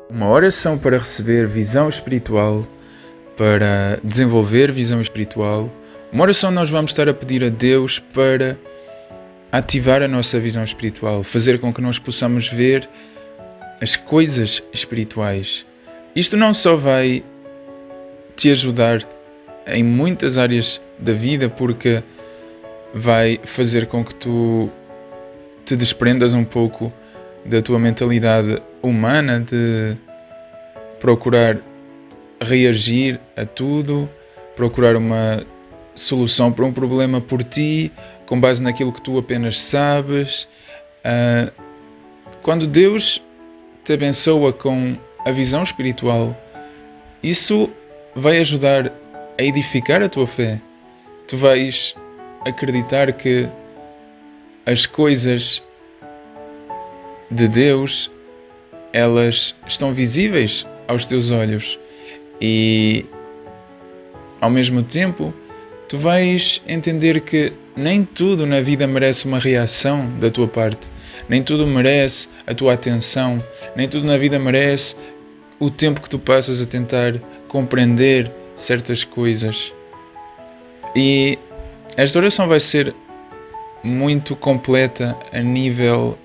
Uma oração para receber visão espiritual, para desenvolver visão espiritual. Uma oração nós vamos estar a pedir a Deus para ativar a nossa visão espiritual, fazer com que nós possamos ver as coisas espirituais. Isto não só vai te ajudar em muitas áreas da vida, porque vai fazer com que tu te desprendas um pouco da tua mentalidade humana de procurar reagir a tudo, procurar uma solução para um problema por ti, com base naquilo que tu apenas sabes. Quando Deus te abençoa com a visão espiritual, isso vai ajudar a edificar a tua fé. Tu vais acreditar que as coisas de Deus, elas estão visíveis aos teus olhos e, ao mesmo tempo, tu vais entender que nem tudo na vida merece uma reação da tua parte, nem tudo merece a tua atenção, nem tudo na vida merece o tempo que tu passas a tentar compreender certas coisas. E esta oração vai ser muito completa a nível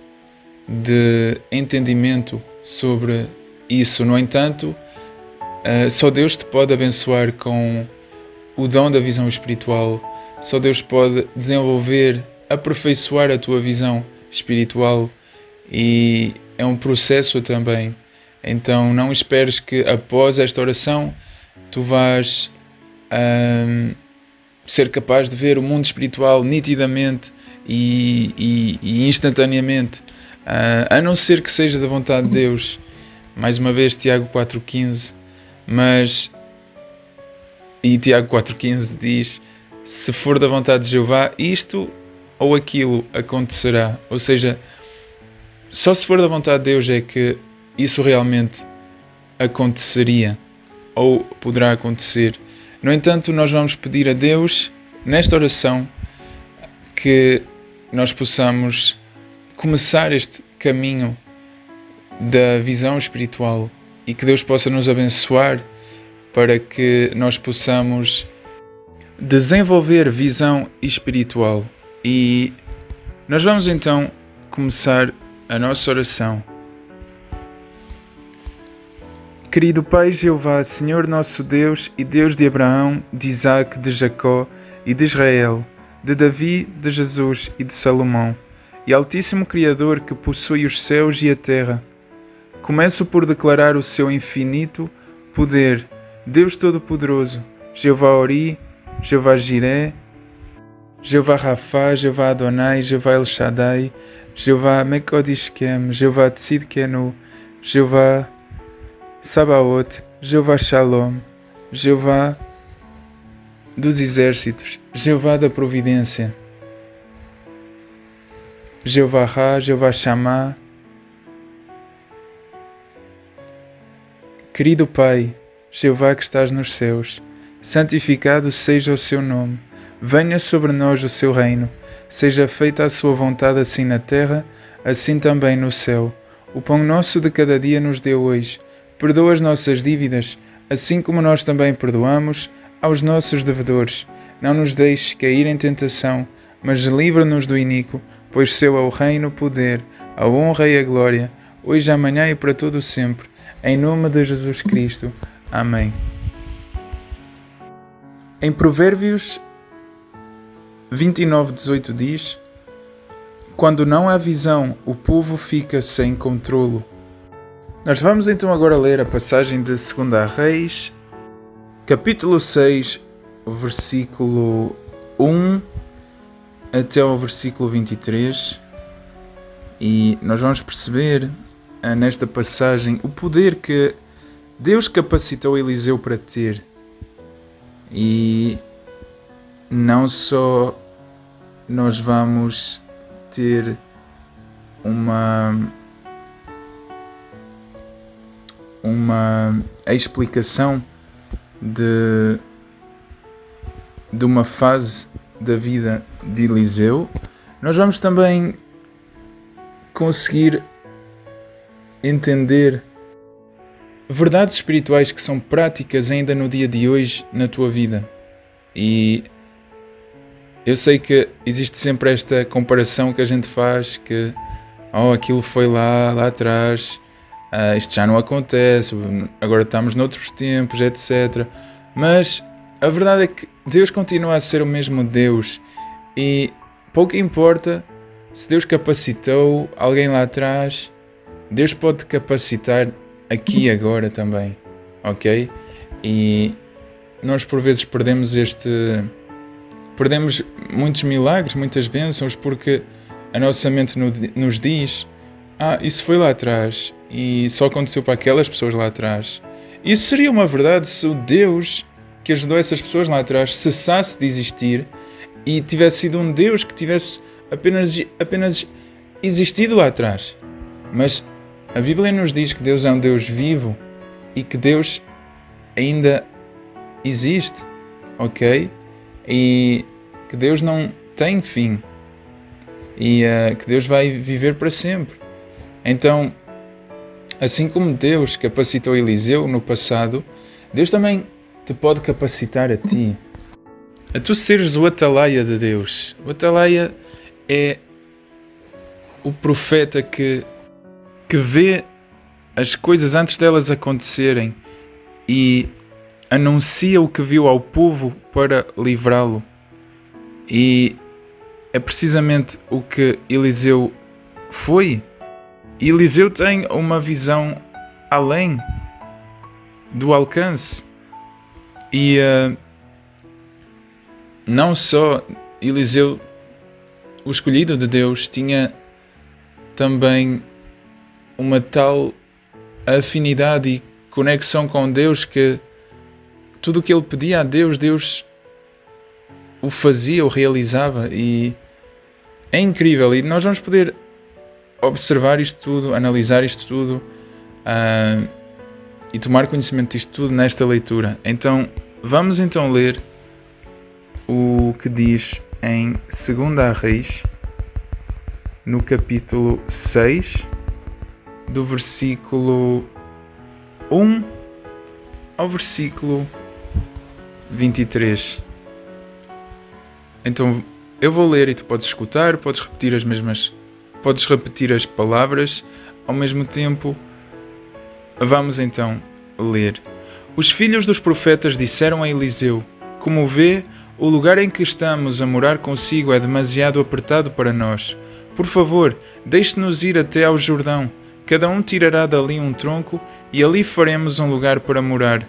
de entendimento sobre isso. No entanto, só Deus te pode abençoar com o dom da visão espiritual. Só Deus pode desenvolver, aperfeiçoar a tua visão espiritual, e é um processo também. Então não esperes que após esta oração tu vais ser capaz de ver o mundo espiritual nitidamente e instantaneamente, a não ser que seja da vontade de Deus. Mais uma vez, Tiago 4,15, e Tiago 4,15 diz: se for da vontade de Jeová, isto ou aquilo acontecerá. Ou seja, só se for da vontade de Deus é que isso realmente aconteceria ou poderá acontecer. No entanto, nós vamos pedir a Deus, nesta oração, que nós possamos começar este caminho da visão espiritual e que Deus possa nos abençoar para que nós possamos desenvolver visão espiritual. E nós vamos então começar a nossa oração. Querido Pai Jeová, Senhor nosso Deus e Deus de Abraão, de Isaac, de Jacó e de Israel, de Davi, de Jesus e de Salomão, e Altíssimo Criador que possui os céus e a terra, começo por declarar o seu infinito poder, Deus Todo-Poderoso, Jeová Ori, Jeová Jiré, Jeová Rafá, Jeová Adonai, Jeová El Shaddai, Jeová Mekodishkem, Jeová Tzidkenu, Jeová Sabaoth, Jeová Shalom, Jeová dos exércitos, Jeová da providência, Jeová Ra, Jeová Shammah. Querido Pai, Jeová que estás nos céus, santificado seja o seu nome, venha sobre nós o seu reino, seja feita a sua vontade assim na terra, assim também no céu. O pão nosso de cada dia nos dê hoje. Perdoa as nossas dívidas, assim como nós também perdoamos aos nossos devedores. Não nos deixes cair em tentação, mas livra-nos do iníquo, pois seu é o reino, o poder, a honra e a glória, hoje, amanhã e para todo o sempre. Em nome de Jesus Cristo. Amém. Em Provérbios 29:18 diz: quando não há visão, o povo fica sem controlo. Nós vamos então agora ler a passagem de 2 Reis, capítulo 6, versículo 1 até ao versículo 23, e nós vamos perceber nesta passagem o poder que Deus capacitou Eliseu para ter. E não só nós vamos ter a explicação de uma fase da vida de Eliseu, nós vamos também conseguir entender verdades espirituais que são práticas ainda no dia de hoje na tua vida. E eu sei que existe sempre esta comparação que a gente faz, que aquilo foi lá atrás, isto já não acontece, agora estamos noutros tempos, etc. Mas a verdade é que Deus continua a ser o mesmo Deus e pouco importa se Deus capacitou alguém lá atrás, Deus pode capacitar aqui e agora também, ok? E nós por vezes perdemos muitos milagres, muitas bênçãos, porque a nossa mente nos diz: isso foi lá atrás e só aconteceu para aquelas pessoas lá atrás. Isso seria uma verdade se o Deus que ajudou essas pessoas lá atrás cessasse de existir e tivesse sido um Deus que tivesse apenas existido lá atrás. Mas a Bíblia nos diz que Deus é um Deus vivo e que Deus ainda existe, ok? E que Deus não tem fim e que Deus vai viver para sempre. Então, assim como Deus capacitou Eliseu no passado, Deus também te pode capacitar a ti, a tu seres o atalaia de Deus. O atalaia é o profeta que vê as coisas antes delas acontecerem e anuncia o que viu ao povo para livrá-lo. E é precisamente o que Eliseu foi. Eliseu tem uma visão além do alcance. E não só Eliseu, o escolhido de Deus, tinha também uma tal afinidade e conexão com Deus que tudo o que ele pedia a Deus, Deus o fazia, o realizava. E é incrível. E nós vamos poder observar isto tudo, analisar isto tudo e tomar conhecimento disto tudo nesta leitura. Então, vamos então ler o que diz em 2 Reis, no capítulo 6, do versículo 1 ao versículo 23. Então, eu vou ler e tu podes escutar, podes repetir as palavras ao mesmo tempo. Vamos então ler. Os filhos dos profetas disseram a Eliseu: como vê, o lugar em que estamos a morar consigo é demasiado apertado para nós. Por favor, deixe-nos ir até ao Jordão. Cada um tirará dali um tronco e ali faremos um lugar para morar.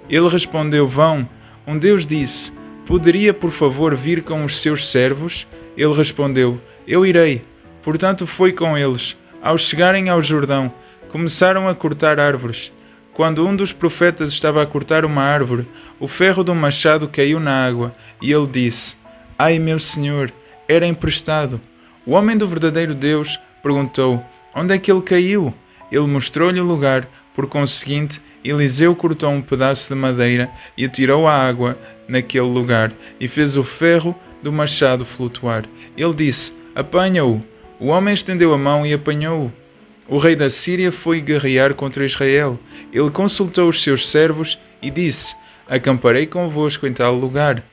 Ele respondeu: vão. Um Deus disse: poderia por favor vir com os seus servos? Ele respondeu: eu irei. Portanto foi com eles. Ao chegarem ao Jordão, começaram a cortar árvores. Quando um dos profetas estava a cortar uma árvore, o ferro do machado caiu na água, e ele disse: ai, meu senhor, era emprestado. O homem do verdadeiro Deus perguntou: onde é que ele caiu? Ele mostrou-lhe o lugar. Por conseguinte, Eliseu cortou um pedaço de madeira e atirou a água naquele lugar, e fez o ferro do machado flutuar. Ele disse: apanha-o. O homem estendeu a mão e apanhou-o. O rei da Síria foi guerrear contra Israel. Ele consultou os seus servos e disse: acamparei convosco em tal lugar.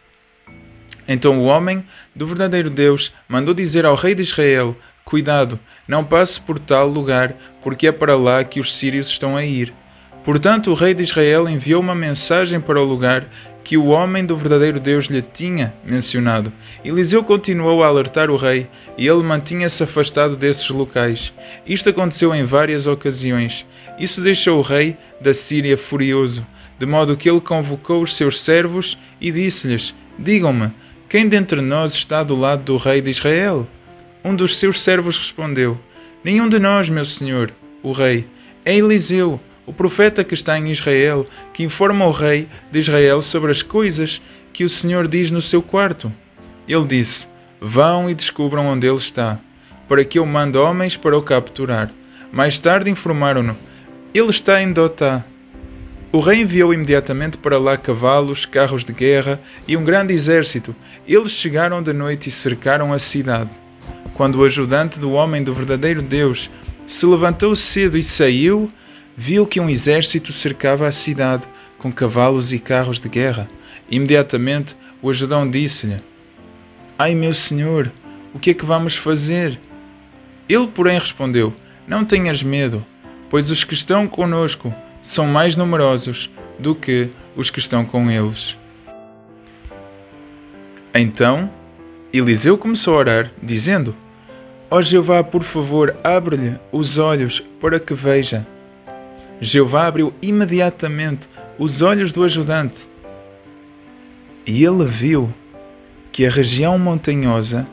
Então o homem do verdadeiro Deus mandou dizer ao rei de Israel: cuidado, não passe por tal lugar, porque é para lá que os sírios estão a ir. Portanto o rei de Israel enviou uma mensagem para o lugar que o homem do verdadeiro Deus lhe tinha mencionado. Eliseu continuou a alertar o rei, e ele mantinha-se afastado desses locais. Isto aconteceu em várias ocasiões. Isso deixou o rei da Síria furioso, de modo que ele convocou os seus servos e disse-lhes: digam-me, quem dentre nós está do lado do rei de Israel? Um dos seus servos respondeu: nenhum de nós, meu senhor, o rei. É Eliseu, o profeta que está em Israel, que informa o rei de Israel sobre as coisas que o Senhor diz no seu quarto. Ele disse: vão e descubram onde ele está, para que eu mande homens para o capturar. Mais tarde informaram-no: ele está em Dotá. O rei enviou imediatamente para lá cavalos, carros de guerra e um grande exército. Eles chegaram de noite e cercaram a cidade. Quando o ajudante do homem do verdadeiro Deus se levantou cedo e saiu, viu que um exército cercava a cidade com cavalos e carros de guerra. Imediatamente o ajudão disse-lhe: Ai, meu senhor, o que é que vamos fazer? Ele, porém, respondeu: Não tenhas medo, pois os que estão conosco são mais numerosos do que os que estão com eles. Então Eliseu começou a orar, dizendo: Ó Jeová, por favor, abre-lhe os olhos para que veja. Jeová abriu imediatamente os olhos do ajudante, e ele viu que a região montanhosa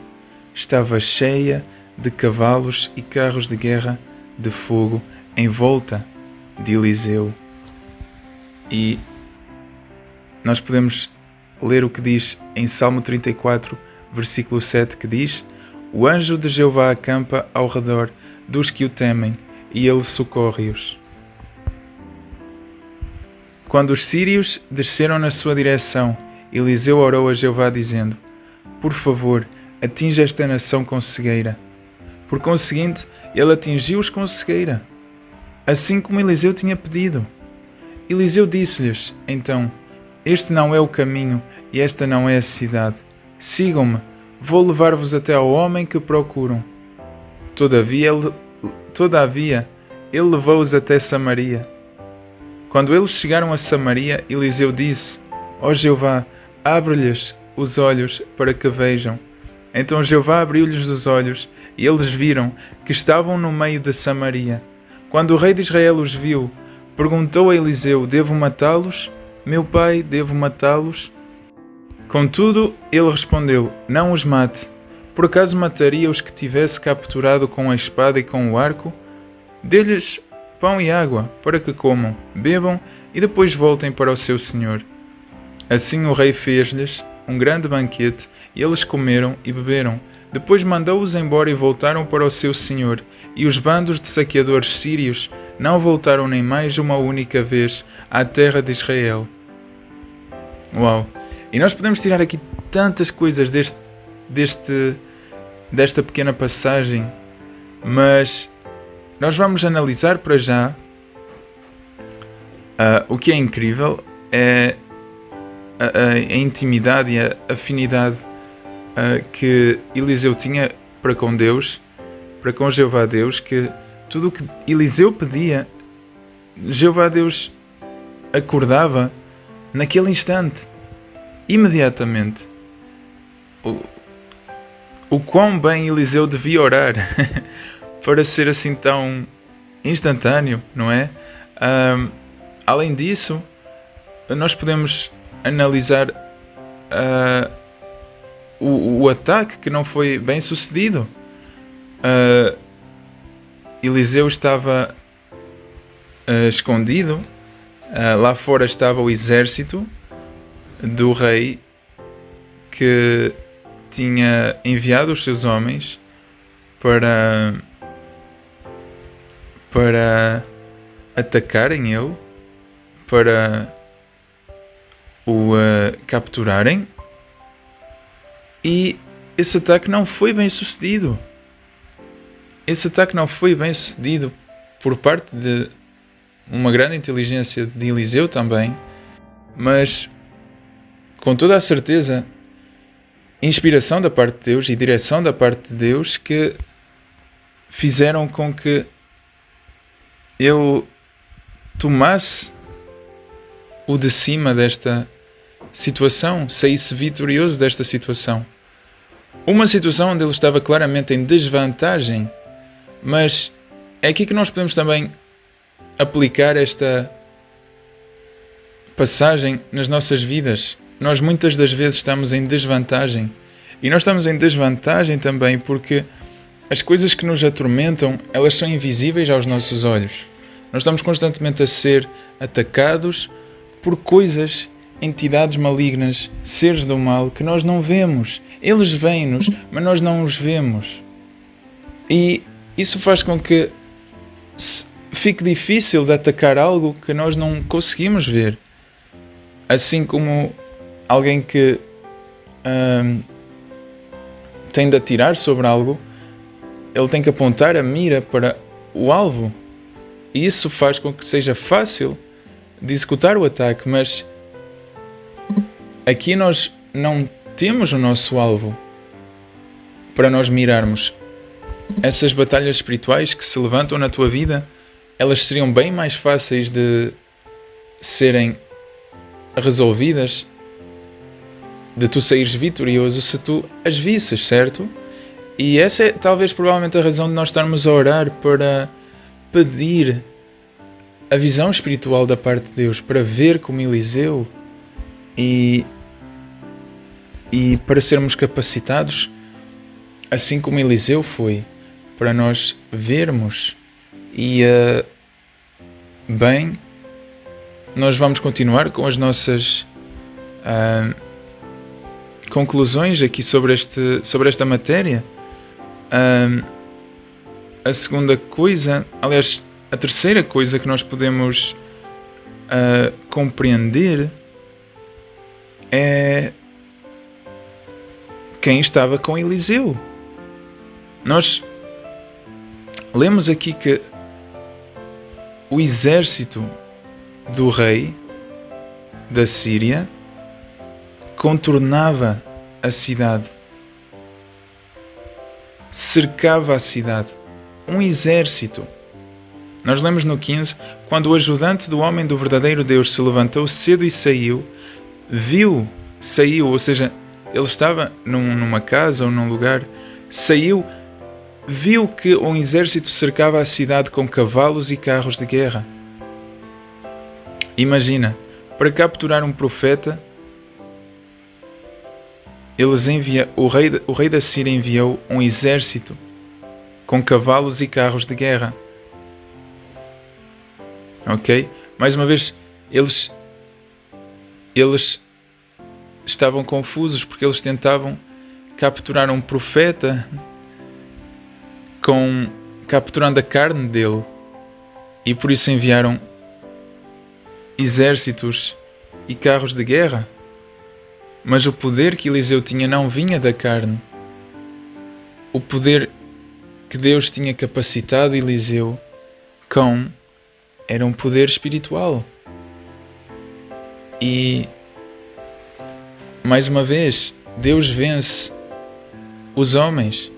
estava cheia de cavalos e carros de guerra de fogo em volta de Eliseu. E nós podemos ler o que diz em Salmo 34, versículo 7, que diz: O anjo de Jeová acampa ao redor dos que o temem, e ele socorre-os. Quando os sírios desceram na sua direção, Eliseu orou a Jeová dizendo: Por favor, atinge esta nação com cegueira. Por conseguinte, ele atingiu-os com cegueira, assim como Eliseu tinha pedido. Eliseu disse-lhes, então: Este não é o caminho e esta não é a cidade. Sigam-me, vou levar-vos até ao homem que procuram. Todavia ele levou-os até Samaria. Quando eles chegaram a Samaria, Eliseu disse: Ó Jeová, abre-lhes os olhos para que vejam. Então Jeová abriu-lhes os olhos, e eles viram que estavam no meio de Samaria. Quando o rei de Israel os viu, perguntou a Eliseu: Devo matá-los? Meu pai, devo matá-los? Contudo, ele respondeu: Não os mate. Por acaso mataria os que tivesse capturado com a espada e com o arco? Dê-lhes pão e água, para que comam, bebam e depois voltem para o seu senhor. Assim o rei fez-lhes um grande banquete, e eles comeram e beberam. Depois mandou-os embora e voltaram para o seu senhor, e os bandos de saqueadores sírios não voltaram nem mais uma única vez à terra de Israel. Uau! E nós podemos tirar aqui tantas coisas desta pequena passagem, mas nós vamos analisar para já. O que é incrível é a intimidade e a afinidade que Eliseu tinha para com Deus, para com Jeová Deus, que tudo o que Eliseu pedia, Jeová Deus acordava naquele instante, imediatamente. O quão bem Eliseu devia orar para ser assim tão instantâneo, não é? Além disso, nós podemos analisar o ataque que não foi bem sucedido. Eliseu estava escondido, lá fora estava o exército do rei que tinha enviado os seus homens para atacarem ele, para o capturarem, e esse ataque não foi bem sucedido. Esse ataque não foi bem sucedido por parte de uma grande inteligência de Eliseu também, mas com toda a certeza inspiração da parte de Deus e direção da parte de Deus que fizeram com que ele tomasse o de cima desta situação, saísse vitorioso desta situação. Uma situação onde ele estava claramente em desvantagem, mas é aqui que nós podemos também aplicar esta passagem nas nossas vidas. Nós muitas das vezes estamos em desvantagem, e nós estamos em desvantagem também porque as coisas que nos atormentam, elas são invisíveis aos nossos olhos. Nós estamos constantemente a ser atacados por coisas, entidades malignas, seres do mal, que nós não vemos. Eles vêm-nos, mas nós não os vemos. E isso faz com que fique difícil de atacar algo que nós não conseguimos ver. Assim como alguém que tem de atirar sobre algo, ele tem que apontar a mira para o alvo. E isso faz com que seja fácil de executar o ataque, mas aqui nós não temos o nosso alvo para nós mirarmos. Essas batalhas espirituais que se levantam na tua vida, elas seriam bem mais fáceis de serem resolvidas, de tu saíres vitorioso, se tu as visses, certo? E essa é talvez provavelmente a razão de nós estarmos a orar, para pedir a visão espiritual da parte de Deus, para ver como Eliseu e para sermos capacitados, assim como Eliseu foi, para nós vermos. E bem, nós vamos continuar com as nossas conclusões aqui sobre esta matéria. A segunda coisa, aliás, a terceira coisa que nós podemos compreender é quem estava com Eliseu. Nós lemos aqui que o exército do rei da Síria contornava a cidade, cercava a cidade. Um exército. Nós lemos no 15, quando o ajudante do homem do verdadeiro Deus se levantou cedo e saiu, ou seja, ele estava numa casa ou num lugar, saiu, viu que um exército cercava a cidade com cavalos e carros de guerra. Imagina, para capturar um profeta, o rei da Síria enviou um exército com cavalos e carros de guerra. Ok? Mais uma vez, eles estavam confusos porque eles tentavam capturar um profeta capturando a carne dele, e por isso enviaram exércitos e carros de guerra. Mas o poder que Eliseu tinha não vinha da carne. O poder que Deus tinha capacitado Eliseu com era um poder espiritual. E mais uma vez, Deus vence os homens.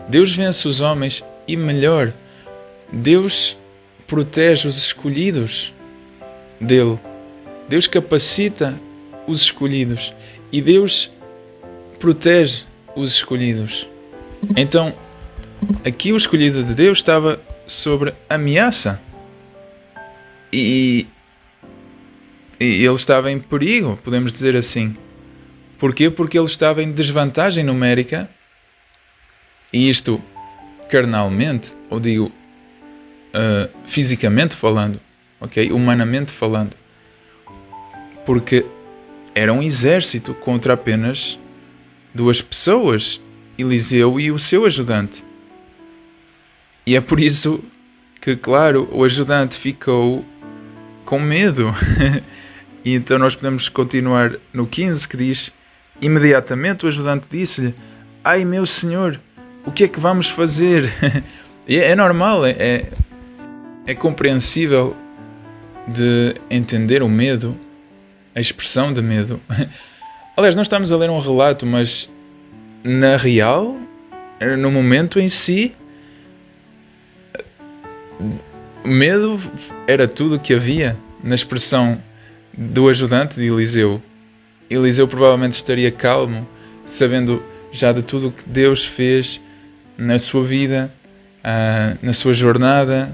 Deus vence os homens e, melhor, Deus protege os escolhidos dele. Deus capacita os escolhidos e Deus protege os escolhidos. Então, aqui o escolhido de Deus estava sob ameaça e ele estava em perigo, podemos dizer assim. Porquê? Porque ele estava em desvantagem numérica, e isto carnalmente, ou digo fisicamente falando, ok? Humanamente falando, porque era um exército contra apenas 2 pessoas, Eliseu e o seu ajudante. E é por isso que, claro, o ajudante ficou com medo. E então nós podemos continuar no 15, que diz: imediatamente o ajudante disse-lhe: ai meu senhor, o que é que vamos fazer? E é normal, é compreensível de entender o medo, a expressão de medo. Aliás, nós estamos a ler um relato, mas na real, no momento em si, medo era tudo o que havia na expressão do ajudante de Eliseu. Eliseu provavelmente estaria calmo, sabendo já de tudo o que Deus fez na sua vida, na sua jornada,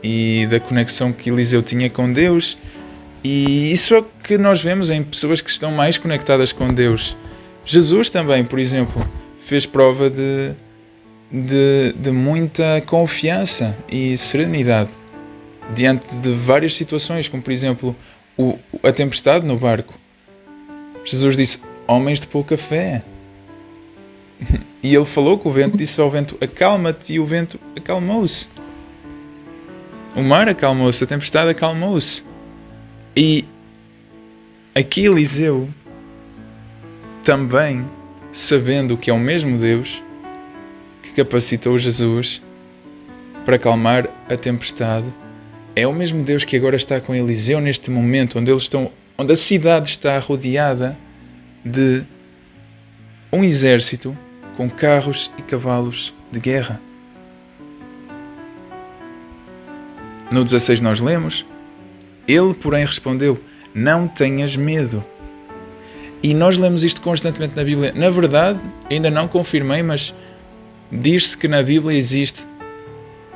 e da conexão que Eliseu tinha com Deus. E isso é o que nós vemos em pessoas que estão mais conectadas com Deus. Jesus também, por exemplo, fez prova de muita confiança e serenidade diante de várias situações, como por exemplo a tempestade no barco. Jesus disse: homens de pouca fé. E ele falou com o vento, disse ao vento: acalma-te, e o vento acalmou-se. O mar acalmou-se, a tempestade acalmou-se. E aqui Eliseu, também sabendo que é o mesmo Deus que capacitou Jesus para acalmar a tempestade, É o mesmo Deus que agora está com Eliseu neste momento, onde a cidade está rodeada de um exército com carros e cavalos de guerra. No 16 nós lemos: ele, porém, respondeu: não tenhas medo. E nós lemos isto constantemente na Bíblia. Na verdade, ainda não confirmei, mas diz-se que na Bíblia existe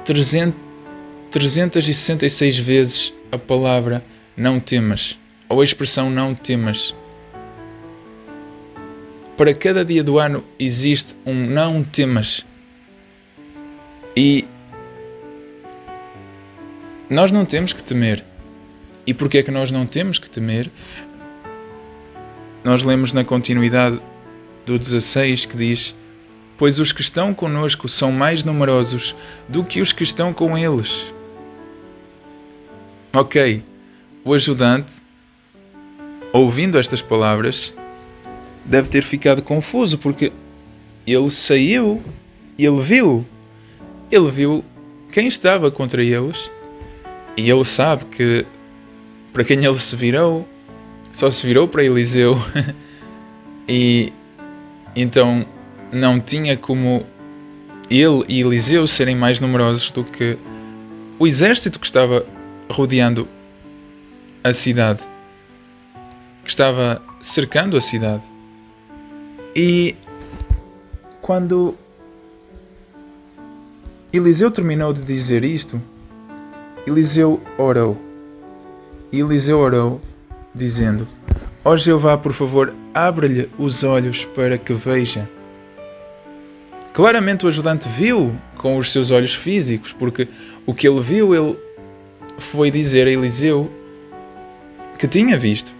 366 vezes a palavra não temas, ou a expressão não temas. Para cada dia do ano existe um não temas. E nós não temos que temer. E porquê é que nós não temos que temer? Nós lemos na continuidade do 16 que diz: pois os que estão conosco são mais numerosos do que os que estão com eles. Ok, o ajudante, ouvindo estas palavras, deve ter ficado confuso, porque ele saiu e ele viu quem estava contra eles, e ele sabe que para quem ele se virou, só se virou para Eliseu. E então não tinha como ele e Eliseu serem mais numerosos do que o exército que estava rodeando a cidade, que estava cercando a cidade. E quando Eliseu terminou de dizer isto, Eliseu orou. E Eliseu orou, dizendo: ó Jeová, por favor, abre-lhe os olhos para que veja. Claramente o ajudante viu com os seus olhos físicos, porque o que ele viu, ele foi dizer a Eliseu que tinha visto,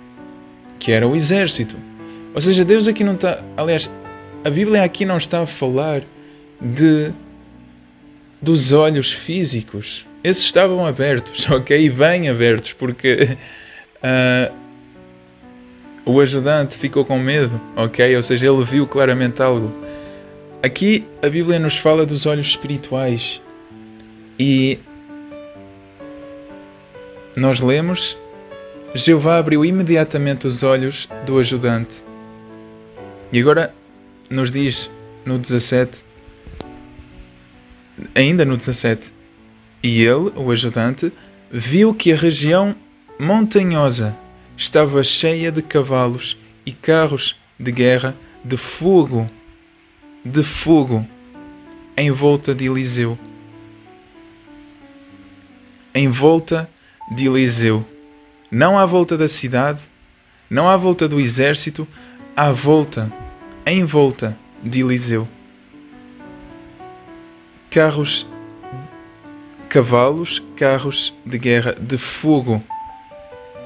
que era o exército. Ou seja, Deus aqui não está... Aliás, a Bíblia aqui não está a falar dos olhos físicos. Esses estavam abertos, ok? Bem abertos, porque o ajudante ficou com medo, ok? Ou seja, ele viu claramente algo. Aqui a Bíblia nos fala dos olhos espirituais. E nós lemos: Jeová abriu imediatamente os olhos do ajudante. E agora nos diz no 17, ainda no 17, e ele, o ajudante, viu que a região montanhosa estava cheia de cavalos e carros de guerra de fogo, em volta de Eliseu. Em volta de Eliseu. Não à volta da cidade, não à volta do exército, em volta de Eliseu. Cavalos, carros de guerra de fogo.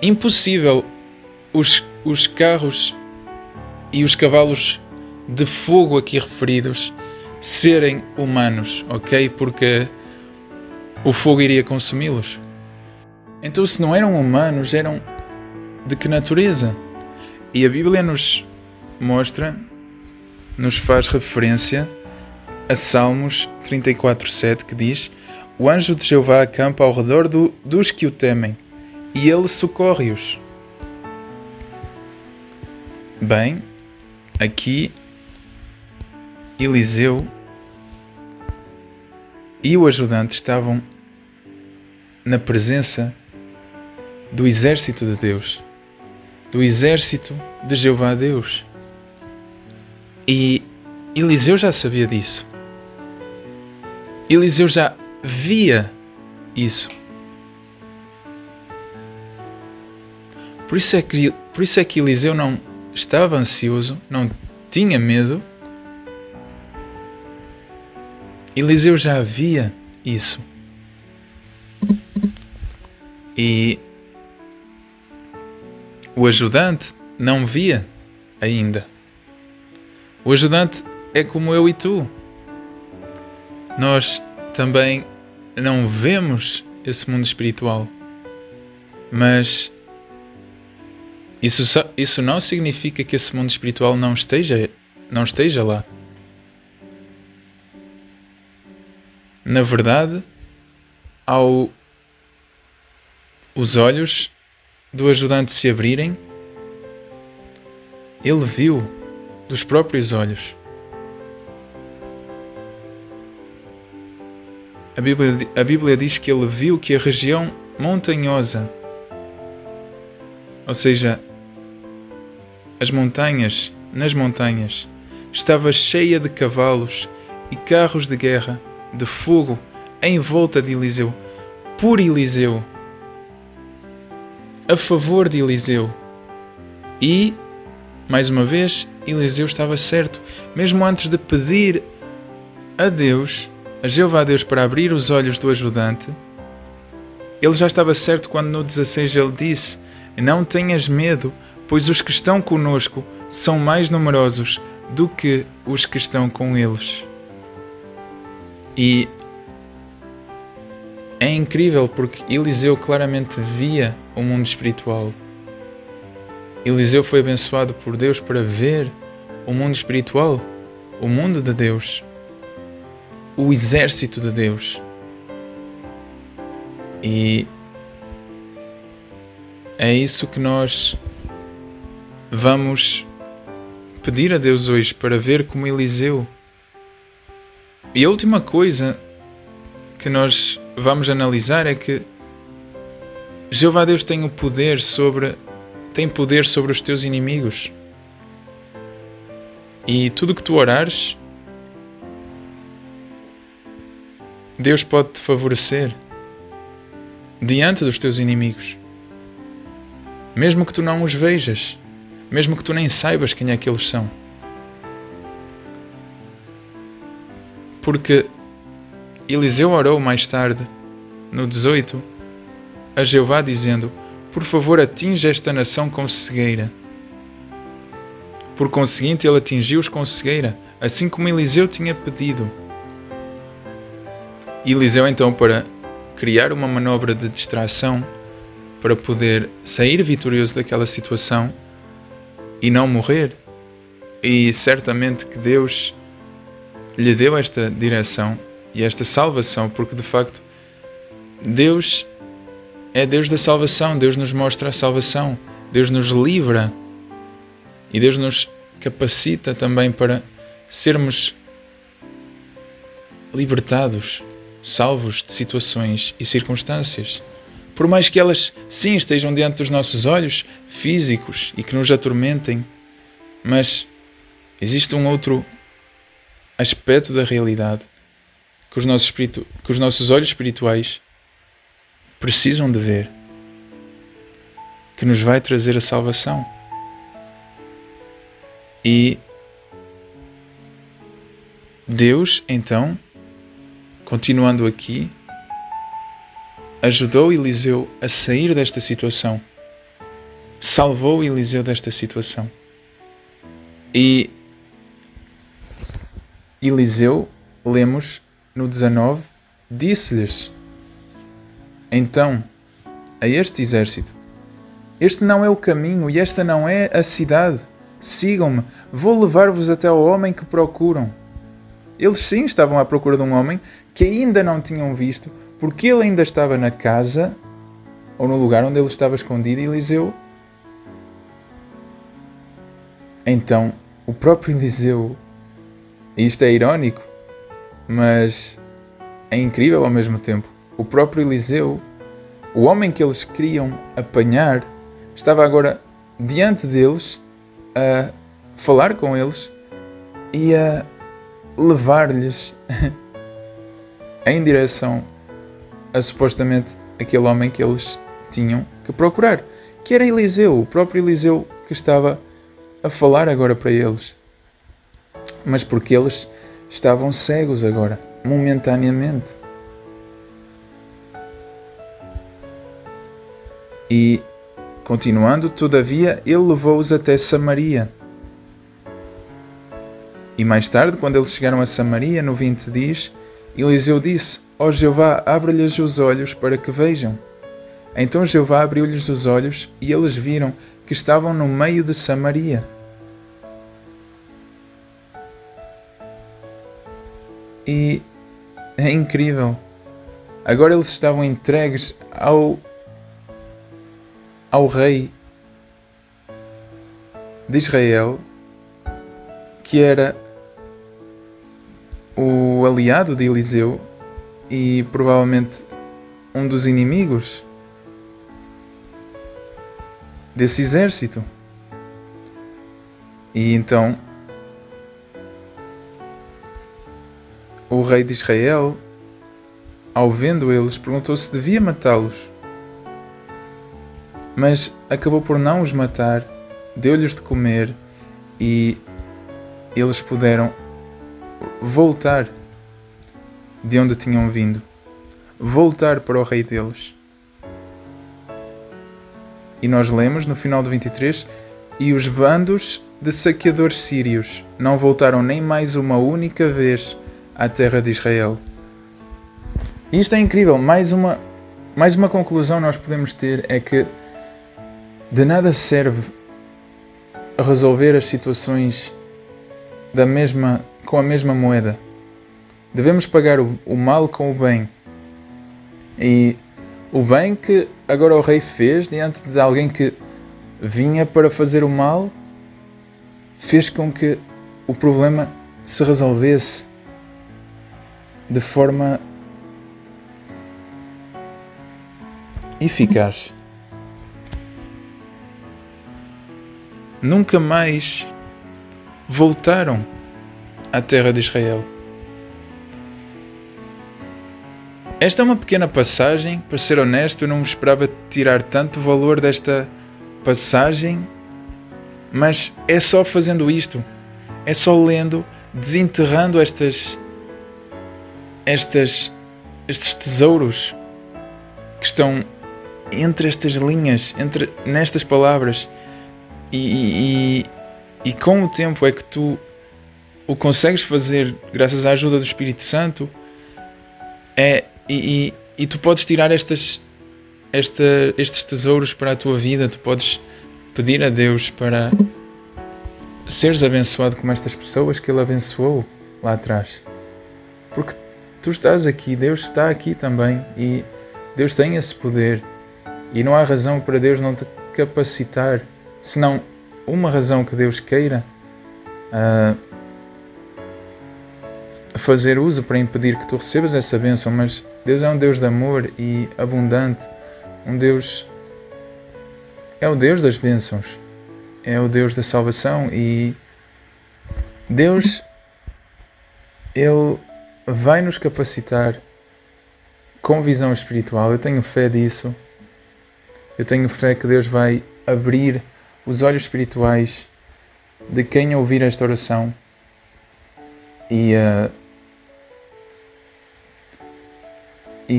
Impossível os carros e os cavalos de fogo aqui referidos serem humanos, ok? Porque o fogo iria consumi-los. Então, se não eram humanos, eram de que natureza? E a Bíblia nos faz referência a Salmos 34:7, que diz: o anjo de Jeová acampa ao redor dos que o temem, e ele socorre-os. Bem, aqui Eliseu e o ajudante estavam na presença do exército de Deus, do exército de Jeová Deus. E Eliseu já sabia disso. Eliseu já via isso. Por isso é que Eliseu não estava ansioso, não tinha medo. Eliseu já via isso. E o ajudante não via ainda. O ajudante é como eu e tu. Nós também não vemos esse mundo espiritual. Mas isso não significa que esse mundo espiritual não esteja lá. Na verdade, ao os olhos do ajudante se abrirem, ele viu dos próprios olhos. A Bíblia diz que ele viu que a região montanhosa, ou seja, nas montanhas, estava cheia de cavalos e carros de guerra, de fogo, em volta de Eliseu, por Eliseu, a favor de Eliseu. E, mais uma vez, Eliseu estava certo. Mesmo antes de pedir a Deus, a Jeová Deus, para abrir os olhos do ajudante, ele já estava certo quando no 16 ele disse: não tenhas medo, pois os que estão conosco são mais numerosos do que os que estão com eles. E é incrível porque Eliseu claramente via o mundo espiritual. Eliseu foi abençoado por Deus para ver o mundo espiritual, o mundo de Deus, o exército de Deus. E é isso que nós vamos pedir a Deus hoje, para ver como Eliseu. E a última coisa que nós vamos analisar é que Jeová Deus tem poder sobre os teus inimigos. E tudo que tu orares, Deus pode te favorecer diante dos teus inimigos. Mesmo que tu não os vejas, mesmo que tu nem saibas quem é que eles são. Porque Eliseu orou mais tarde, no 18, a Jeová dizendo: por favor, atinge esta nação com cegueira. Por conseguinte, ele atingiu-os com cegueira, assim como Eliseu tinha pedido. E Eliseu, então, para criar uma manobra de distração, para poder sair vitorioso daquela situação e não morrer, e certamente que Deus lhe deu esta direção e esta salvação, porque de facto Deus é Deus da salvação. Deus nos mostra a salvação, Deus nos livra e Deus nos capacita também para sermos libertados, salvos de situações e circunstâncias, por mais que elas sim estejam diante dos nossos olhos físicos e que nos atormentem. Mas existe um outro aspecto da realidade que os nossos olhos espirituais precisam de ver, que nos vai trazer a salvação. E Deus, então, continuando aqui, ajudou Eliseu a sair desta situação, salvou Eliseu desta situação. E Eliseu, lemos no 19, disse-lhes então a este exército: este não é o caminho e esta não é a cidade. Sigam-me, vou levar-vos até ao homem que procuram. Eles sim estavam à procura de um homem que ainda não tinham visto, porque ele ainda estava na casa, ou no lugar onde ele estava escondido, Eliseu. Então, o próprio Eliseu, e isto é irónico, mas é incrível ao mesmo tempo, o próprio Eliseu, o homem que eles queriam apanhar, estava agora diante deles, a falar com eles e a levar-lhes em direção a supostamente aquele homem que eles tinham que procurar, que era Eliseu, o próprio Eliseu que estava a falar agora para eles. Mas porque eles estavam cegos agora, momentaneamente. E, continuando, todavia, ele levou-os até Samaria. E mais tarde, quando eles chegaram a Samaria, no 20 diz, Eliseu disse: ó Jeová, abre-lhes os olhos para que vejam. Então Jeová abriu-lhes os olhos e eles viram que estavam no meio de Samaria. E é incrível. Agora eles estavam entregues ao rei de Israel, que era o aliado de Eliseu e provavelmente um dos inimigos desse exército. E então o rei de Israel, ao vendo eles, perguntou se devia matá-los, mas acabou por não os matar, deu-lhes de comer e eles puderam voltar de onde tinham vindo, voltar para o rei deles. E nós lemos no final do 23, e os bandos de saqueadores sírios não voltaram nem mais uma única vez à terra de Israel. E isto é incrível. Mais uma conclusão nós podemos ter é que de nada serve resolver as situações com a mesma moeda. Devemos pagar o mal com o bem. E o bem que agora o rei fez diante de alguém que vinha para fazer o mal, fez com que o problema se resolvesse de forma eficaz. Nunca mais voltaram à terra de Israel. Esta é uma pequena passagem. Para ser honesto, eu não esperava tirar tanto valor desta passagem, mas é só fazendo isto, é só lendo, desenterrando estes tesouros que estão entre estas linhas, nestas palavras, e com o tempo é que tu o consegues fazer graças à ajuda do Espírito Santo. E tu podes tirar estes tesouros para a tua vida. Tu podes pedir a Deus para seres abençoado como estas pessoas que Ele abençoou lá atrás. Porque tu estás aqui, Deus está aqui também, e Deus tem esse poder. E não há razão para Deus não te capacitar, senão uma razão que Deus queira fazer uso para impedir que tu recebas essa bênção. Mas Deus é um Deus de amor e abundante. É o Deus das bênçãos, é o Deus da salvação, e Deus, Ele vai nos capacitar com visão espiritual. Eu tenho fé disso. Eu tenho fé que Deus vai abrir os olhos espirituais de quem ouvir esta oração e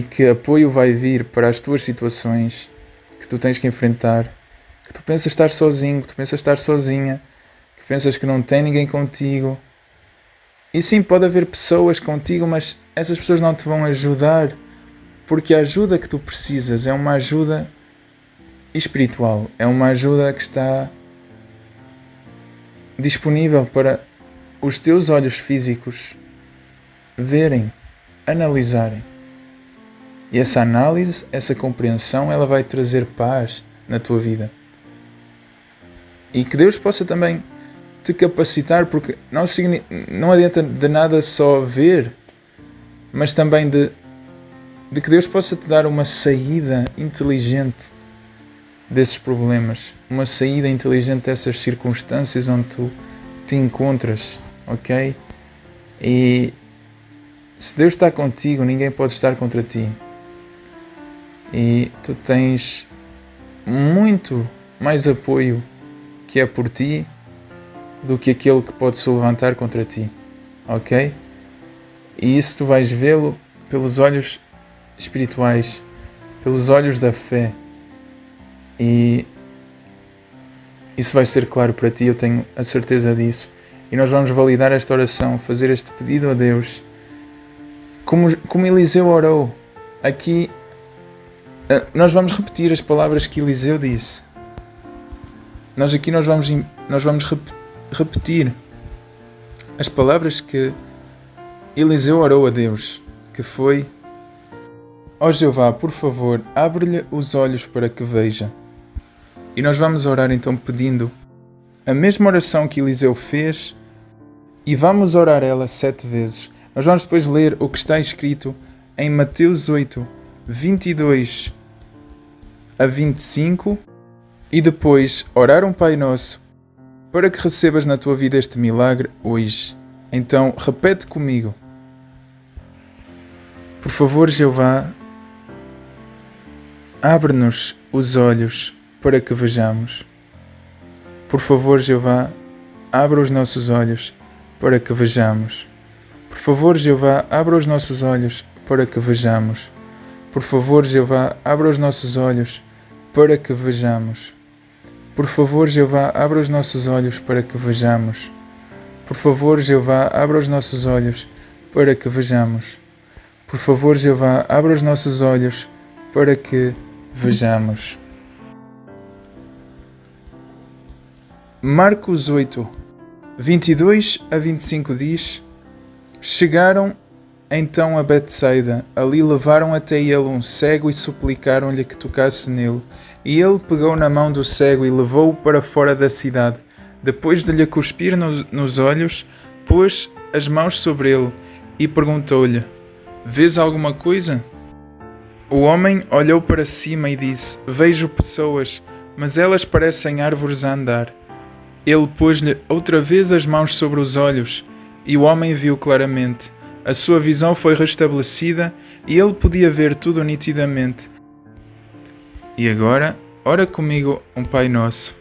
que apoio vai vir para as tuas situações que tu tens que enfrentar, que tu pensas estar sozinho, que tu pensas estar sozinha, que pensas que não tem ninguém contigo. E sim, pode haver pessoas contigo, mas essas pessoas não te vão ajudar, porque a ajuda que tu precisas é uma ajuda espiritual, é uma ajuda que está disponível para os teus olhos físicos verem, analisarem. E essa análise, essa compreensão, ela vai trazer paz na tua vida. E que Deus possa também te capacitar, porque não adianta de nada só ver, mas também de que Deus possa te dar uma saída inteligente desses problemas, uma saída inteligente dessas circunstâncias onde tu te encontras, ok? E se Deus está contigo, ninguém pode estar contra ti. E tu tens muito mais apoio que é por ti do que aquele que pode se levantar contra ti, ok? E isso tu vais vê-lo pelos olhos espirituais, pelos olhos da fé, e isso vai ser claro para ti, eu tenho a certeza disso. E nós vamos validar esta oração, fazer este pedido a Deus, como Eliseu orou. Aqui nós vamos repetir as palavras que Eliseu disse. Nós vamos repetir as palavras que Eliseu orou a Deus, que foi: ó Jeová, por favor, abre-lhe os olhos para que veja. E nós vamos orar então pedindo a mesma oração que Eliseu fez e vamos orar ela 7 vezes. Nós vamos depois ler o que está escrito em Mateus 8, 22 a 25 e depois orar um Pai Nosso para que recebas na tua vida este milagre hoje. Então, repete comigo. Por favor, Jeová, abre-nos os olhos para que vejamos. Por favor, Jeová, abra os nossos olhos para que vejamos. Por favor, Jeová, abra os nossos olhos para que vejamos. Por favor, Jeová, abra os nossos olhos para que vejamos. Por favor, Jeová, abra os nossos olhos para que vejamos. Por favor, Jeová, abra os nossos olhos para que vejamos. Por favor, Jeová, abra os nossos olhos para que vejamos. Marcos 8, 22 a 25 diz: Chegaram então a Betsaida. Ali levaram até ele um cego e suplicaram-lhe que tocasse nele. E ele pegou na mão do cego e levou-o para fora da cidade. Depois de lhe cuspir nos olhos, pôs as mãos sobre ele e perguntou-lhe: Vês alguma coisa? O homem olhou para cima e disse: Vejo pessoas, mas elas parecem árvores a andar. Ele pôs-lhe outra vez as mãos sobre os olhos e o homem viu claramente. A sua visão foi restabelecida e ele podia ver tudo nitidamente. E agora, ora comigo um Pai Nosso.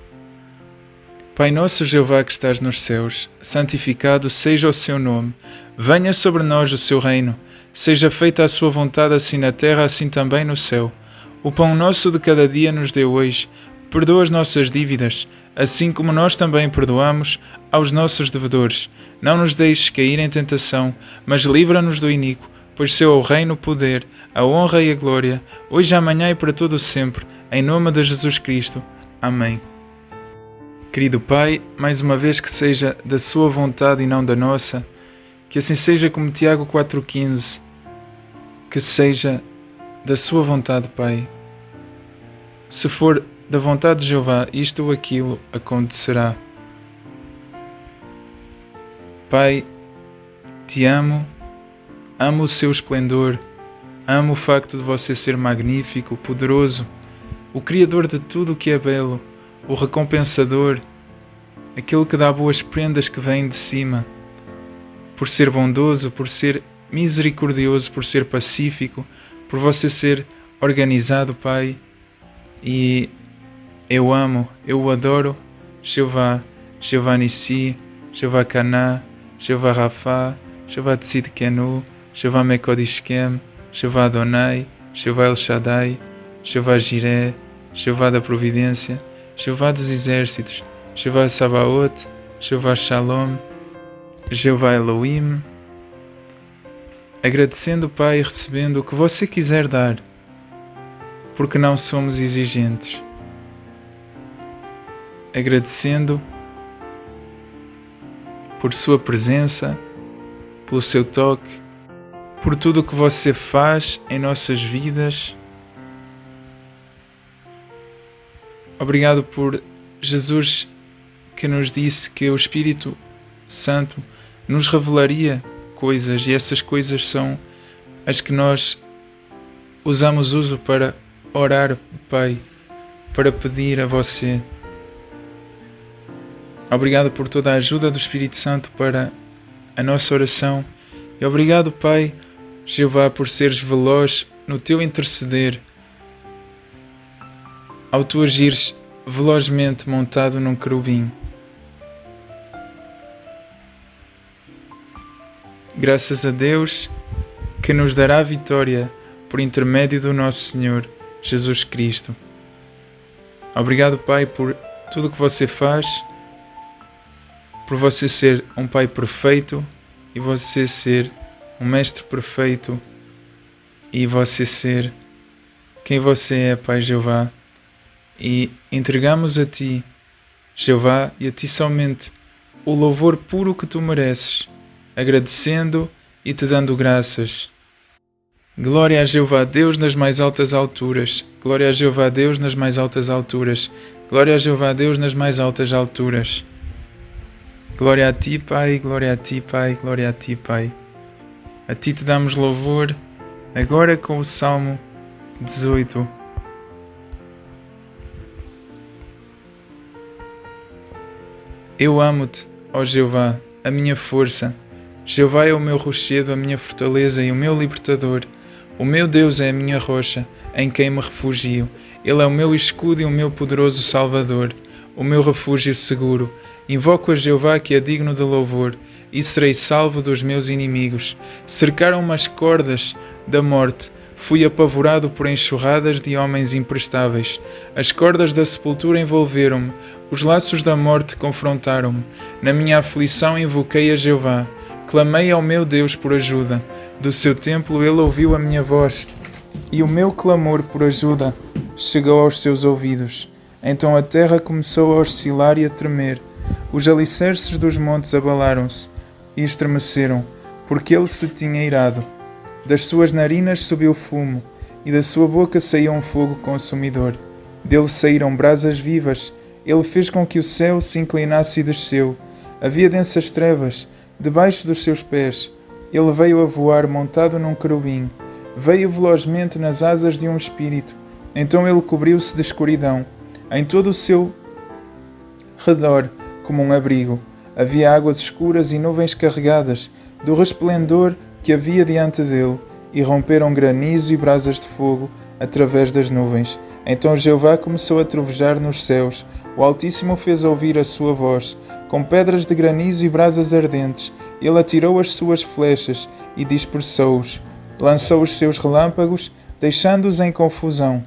Pai nosso Jeová que estás nos céus, santificado seja o seu nome. Venha sobre nós o seu reino. Seja feita a sua vontade assim na terra, assim também no céu. O pão nosso de cada dia nos dê hoje. Perdoa as nossas dívidas, assim como nós também perdoamos aos nossos devedores. Não nos deixes cair em tentação, mas livra-nos do iníquo, pois seu é o reino, o poder, a honra e a glória, hoje, amanhã e para todo o sempre, em nome de Jesus Cristo. Amém. Querido Pai, mais uma vez que seja da sua vontade e não da nossa, que assim seja como Tiago 4,15, que seja da sua vontade, Pai. Se for da vontade de Jeová, isto ou aquilo acontecerá. Pai, te amo o seu esplendor, amo o facto de você ser magnífico, poderoso, o Criador de tudo o que é belo, o recompensador, aquele que dá boas prendas que vêm de cima, por ser bondoso, por ser misericordioso, por ser pacífico, por você ser organizado, Pai. E eu amo, eu o adoro, Jeová, Jeová Nissi, Jeová Caná, Jeová Rafá, Jeová Tzidkenu, Jeová Mekodishkem, Jeová Adonai, Jeová El Shaddai, Jeová Jireh, Jeová da Providência, Jeová dos Exércitos, Jeová Sabaoth, Jeová Shalom, Jeová Elohim. Agradecendo, Pai, e recebendo o que você quiser dar, porque não somos exigentes. Agradecendo por sua presença, pelo seu toque, por tudo o que você faz em nossas vidas. Obrigado por Jesus, que nos disse que o Espírito Santo nos revelaria coisas, e essas coisas são as que nós uso para orar, Pai, para pedir a você. Obrigado por toda a ajuda do Espírito Santo para a nossa oração. E obrigado, Pai, Jeová, por seres veloz no teu interceder, ao tu agires velozmente montado num querubim. Graças a Deus, que nos dará a vitória por intermédio do nosso Senhor Jesus Cristo. Obrigado, Pai, por tudo o que você faz, por você ser um Pai perfeito e você ser um Mestre perfeito e você ser quem você é, Pai Jeová. E entregamos a Ti, Jeová, e a Ti somente o louvor puro que Tu mereces, agradecendo e Te dando graças. Glória a Jeová Deus nas mais altas alturas. Glória a Jeová Deus nas mais altas alturas. Glória a Jeová Deus nas mais altas alturas. Glória a ti, Pai, glória a ti, Pai, glória a ti, Pai. A ti te damos louvor, agora com o Salmo 18. Eu amo-te, ó Jeová, a minha força. Jeová é o meu rochedo, a minha fortaleza e o meu libertador. O meu Deus é a minha rocha, em quem me refugio. Ele é o meu escudo e o meu poderoso Salvador, o meu refúgio seguro. Invoco a Jeová, que é digno de louvor, e serei salvo dos meus inimigos. Cercaram-me as cordas da morte. Fui apavorado por enxurradas de homens imprestáveis. As cordas da sepultura envolveram-me. Os laços da morte confrontaram-me. Na minha aflição invoquei a Jeová. Clamei ao meu Deus por ajuda. Do seu templo ele ouviu a minha voz, e o meu clamor por ajuda chegou aos seus ouvidos. Então a terra começou a oscilar e a tremer. Os alicerces dos montes abalaram-se e estremeceram, porque ele se tinha irado. Das suas narinas subiu fumo, e da sua boca saiu um fogo consumidor. Dele saíram brasas vivas. Ele fez com que o céu se inclinasse e desceu. Havia densas trevas debaixo dos seus pés. Ele veio a voar montado num querubim. Veio velozmente nas asas de um espírito. Então ele cobriu-se de escuridão. Em todo o seu redor, como um abrigo, havia águas escuras e nuvens carregadas do resplendor que havia diante dele, e romperam granizo e brasas de fogo através das nuvens. Então Jeová começou a trovejar nos céus. O Altíssimo fez ouvir a sua voz. Com pedras de granizo e brasas ardentes, ele atirou as suas flechas e dispersou-os. Lançou os seus relâmpagos, deixando-os em confusão.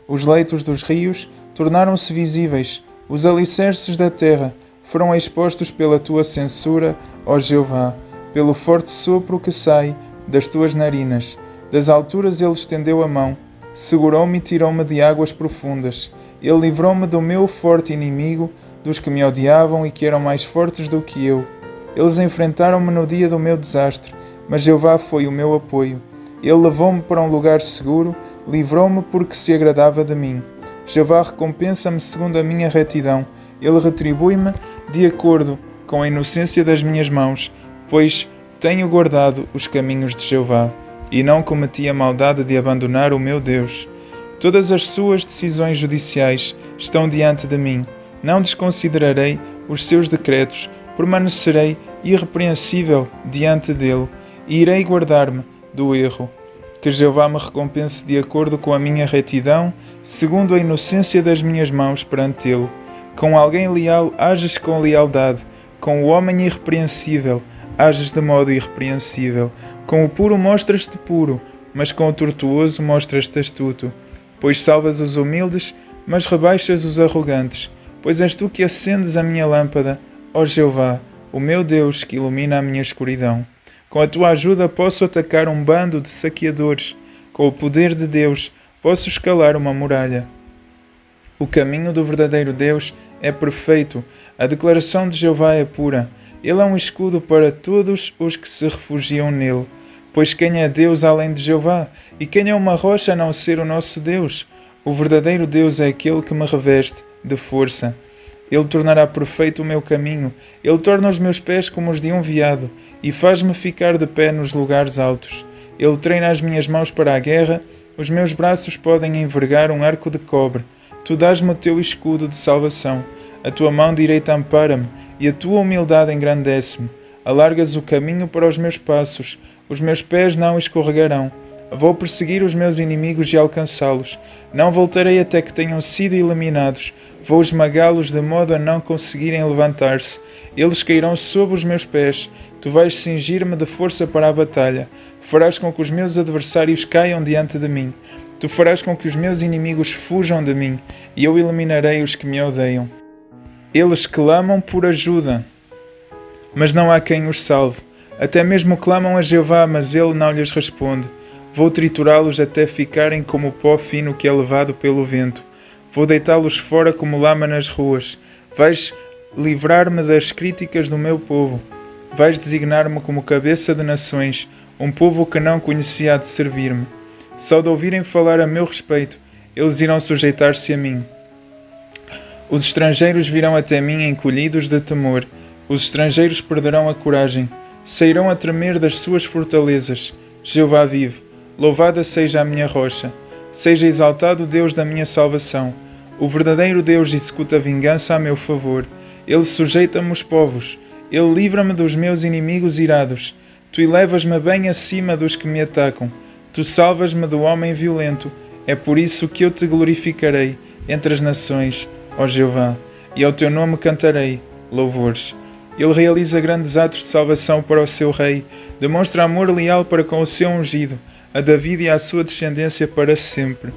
Os leitos dos rios tornaram-se visíveis. Os alicerces da terra foram expostos pela tua censura, ó Jeová, pelo forte sopro que sai das tuas narinas. Das alturas ele estendeu a mão, segurou-me e tirou-me de águas profundas. Ele livrou-me do meu forte inimigo, dos que me odiavam e que eram mais fortes do que eu. Eles enfrentaram-me no dia do meu desastre, mas Jeová foi o meu apoio. Ele levou-me para um lugar seguro, livrou-me porque se agradava de mim. Jeová recompensa-me segundo a minha retidão. Ele retribui-me de acordo com a inocência das minhas mãos, pois tenho guardado os caminhos de Jeová e não cometi a maldade de abandonar o meu Deus. Todas as suas decisões judiciais estão diante de mim. Não desconsiderarei os seus decretos, permanecerei irrepreensível diante dele e irei guardar-me do erro. Que Jeová me recompense de acordo com a minha retidão, segundo a inocência das minhas mãos perante ele. Com alguém leal, ages com lealdade. Com o homem irrepreensível, ages de modo irrepreensível. Com o puro mostras-te puro, mas com o tortuoso mostras-te astuto. Pois salvas os humildes, mas rebaixas os arrogantes. Pois és tu que acendes a minha lâmpada, ó Jeová, o meu Deus que ilumina a minha escuridão. Com a tua ajuda posso atacar um bando de saqueadores. Com o poder de Deus posso escalar uma muralha. O caminho do verdadeiro Deus é perfeito. A declaração de Jeová é pura. Ele é um escudo para todos os que se refugiam nele. Pois quem é Deus além de Jeová? E quem é uma rocha a não ser o nosso Deus? O verdadeiro Deus é aquele que me reveste de força. Ele tornará perfeito o meu caminho. Ele torna os meus pés como os de um veado e faz-me ficar de pé nos lugares altos. Ele treina as minhas mãos para a guerra. Os meus braços podem envergar um arco de cobre. Tu dás-me o teu escudo de salvação. A tua mão direita ampara-me e a tua humildade engrandece-me. Alargas o caminho para os meus passos. Os meus pés não escorregarão. Vou perseguir os meus inimigos e alcançá-los. Não voltarei até que tenham sido eliminados. Vou esmagá-los de modo a não conseguirem levantar-se. Eles cairão sob os meus pés. Tu vais cingir-me de força para a batalha. Farás com que os meus adversários caiam diante de mim. Tu farás com que os meus inimigos fujam de mim, e eu eliminarei os que me odeiam. Eles clamam por ajuda, mas não há quem os salve. Até mesmo clamam a Jeová, mas ele não lhes responde. Vou triturá-los até ficarem como o pó fino que é levado pelo vento. Vou deitá-los fora como lama nas ruas. Vais livrar-me das críticas do meu povo. Vais designar-me como cabeça de nações, um povo que não conhecia há de servir-me. Só de ouvirem falar a meu respeito, eles irão sujeitar-se a mim. Os estrangeiros virão até mim encolhidos de temor. Os estrangeiros perderão a coragem. Sairão a tremer das suas fortalezas. Jeová vive. Louvada seja a minha rocha. Seja exaltado o Deus da minha salvação. O verdadeiro Deus executa vingança a meu favor. Ele sujeita-me os povos. Ele livra-me dos meus inimigos irados. Tu elevas-me bem acima dos que me atacam. Tu salvas-me do homem violento. É por isso que eu te glorificarei entre as nações, ó Jeová, e ao teu nome cantarei louvores. Ele realiza grandes atos de salvação para o seu rei, demonstra amor leal para com o seu ungido, a David e à sua descendência para sempre.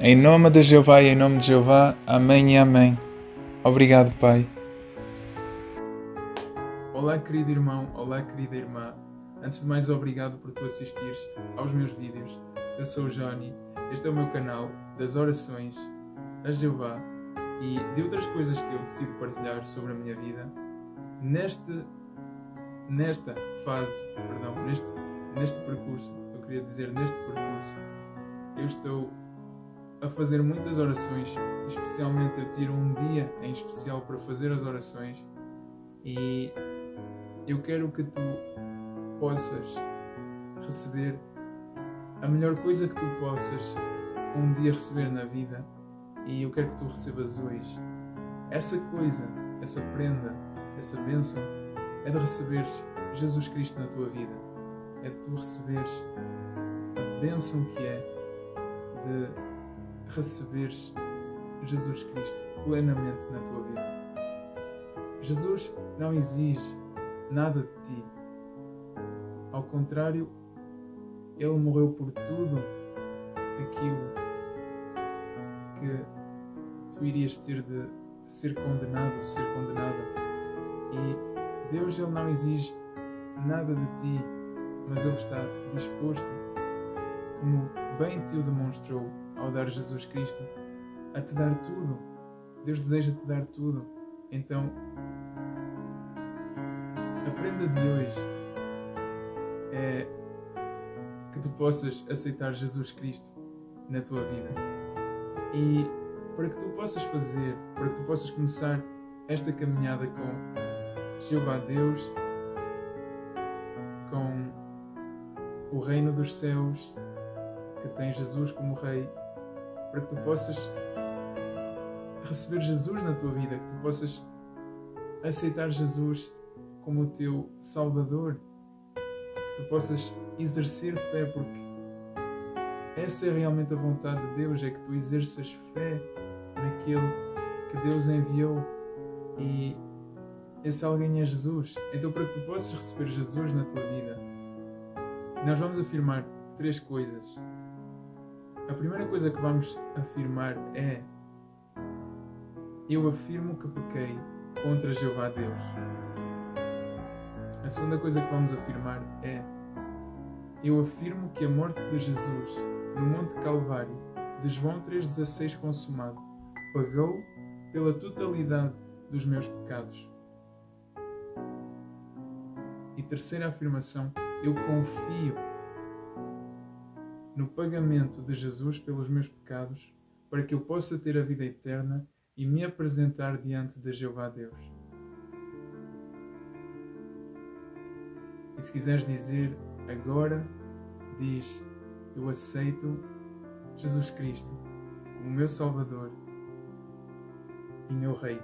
Em nome de Jeová e em nome de Jeová, amém e amém. Obrigado, Pai. Olá, querido irmão, olá, querida irmã. Antes de mais, obrigado por tu assistires aos meus vídeos. Eu sou o Johnny, este é o meu canal das orações a Jeová e de outras coisas que eu decido partilhar sobre a minha vida. Nesta percurso, eu queria dizer neste percurso, eu estou a fazer muitas orações, especialmente eu tiro um dia em especial para fazer as orações e eu quero que tu possas receber a melhor coisa que tu possas um dia receber na vida e eu quero que tu recebas hoje. Essa coisa, essa prenda, essa bênção é de receberes Jesus Cristo na tua vida. É de tu receberes a bênção que é de receberes Jesus Cristo plenamente na tua vida. Jesus não exige nada de ti. Ao contrário, Ele morreu por tudo aquilo que tu irias ter de ser condenado, ser condenada. E Deus, Ele não exige nada de ti, mas Ele está disposto, como bem te o demonstrou ao dar Jesus Cristo, a te dar tudo. Deus deseja te dar tudo. Então, a prenda de hoje é que tu possas aceitar Jesus Cristo na tua vida. E para que tu possas para que tu possas começar esta caminhada com Jeová Deus, com o reino dos céus, que tem Jesus como Rei, para que tu possas receber Jesus na tua vida, que tu possas aceitar Jesus como o teu Salvador, que tu possas exercer fé, porque essa é realmente a vontade de Deus, é que tu exerças fé naquele que Deus enviou e esse alguém é Jesus. Então, para que tu possas receber Jesus na tua vida, nós vamos afirmar 3 coisas. A primeira coisa que vamos afirmar é: eu afirmo que pequei contra Jeová Deus. A segunda coisa que vamos afirmar é: eu afirmo que a morte de Jesus no Monte Calvário, de João 3,16 consumado, pagou pela totalidade dos meus pecados. E terceira afirmação: eu confio no pagamento de Jesus pelos meus pecados, para que eu possa ter a vida eterna e me apresentar diante de Jeová Deus. E se quiseres dizer agora, diz: eu aceito Jesus Cristo como meu Salvador e meu Rei.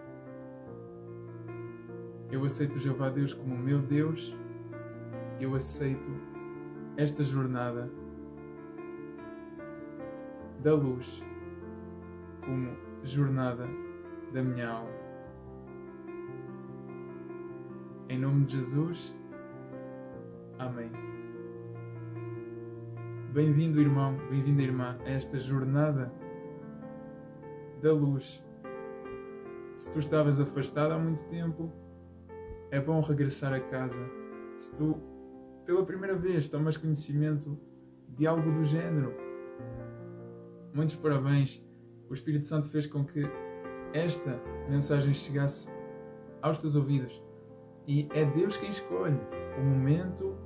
Eu aceito Jeová Deus como meu Deus. Eu aceito esta jornada da luz como jornada da minha alma. Em nome de Jesus, amém. Bem-vindo, irmão, bem-vinda, irmã, a esta jornada da luz. Se tu estavas afastado há muito tempo, é bom regressar a casa. Se tu, pela primeira vez, tomas conhecimento de algo do género, muitos parabéns. O Espírito Santo fez com que esta mensagem chegasse aos teus ouvidos. E é Deus quem escolhe o momento,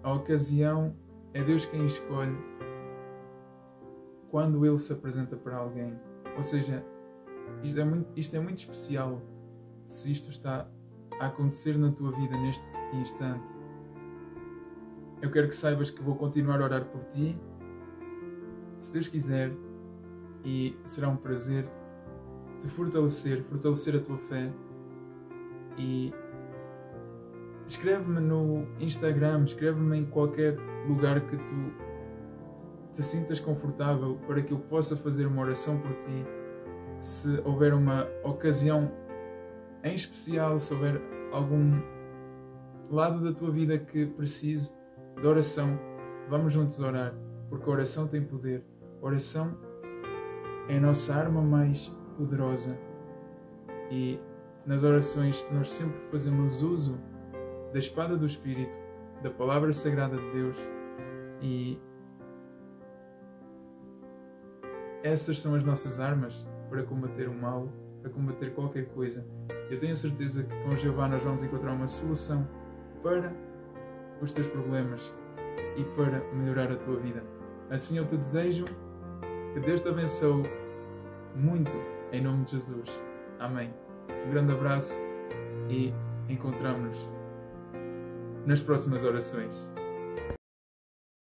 a ocasião. É Deus quem escolhe quando Ele se apresenta para alguém. Ou seja, Isto é muito especial se isto está a acontecer na tua vida neste instante. Eu quero que saibas que vou continuar a orar por ti, se Deus quiser, e será um prazer te fortalecer a tua fé. E escreve-me no Instagram, escreve-me em qualquer lugar que tu te sintas confortável para que eu possa fazer uma oração por ti. Se houver uma ocasião em especial, se houver algum lado da tua vida que precise de oração, vamos juntos orar, porque a oração tem poder. A oração é a nossa arma mais poderosa e nas orações nós sempre fazemos uso da espada do Espírito, da palavra sagrada de Deus, e essas são as nossas armas para combater o mal, para combater qualquer coisa. Eu tenho a certeza que com Jeová nós vamos encontrar uma solução para os teus problemas e para melhorar a tua vida. Assim eu te desejo que Deus te abençoe muito, em nome de Jesus. Amém. Um grande abraço e encontramos-nos nas próximas orações.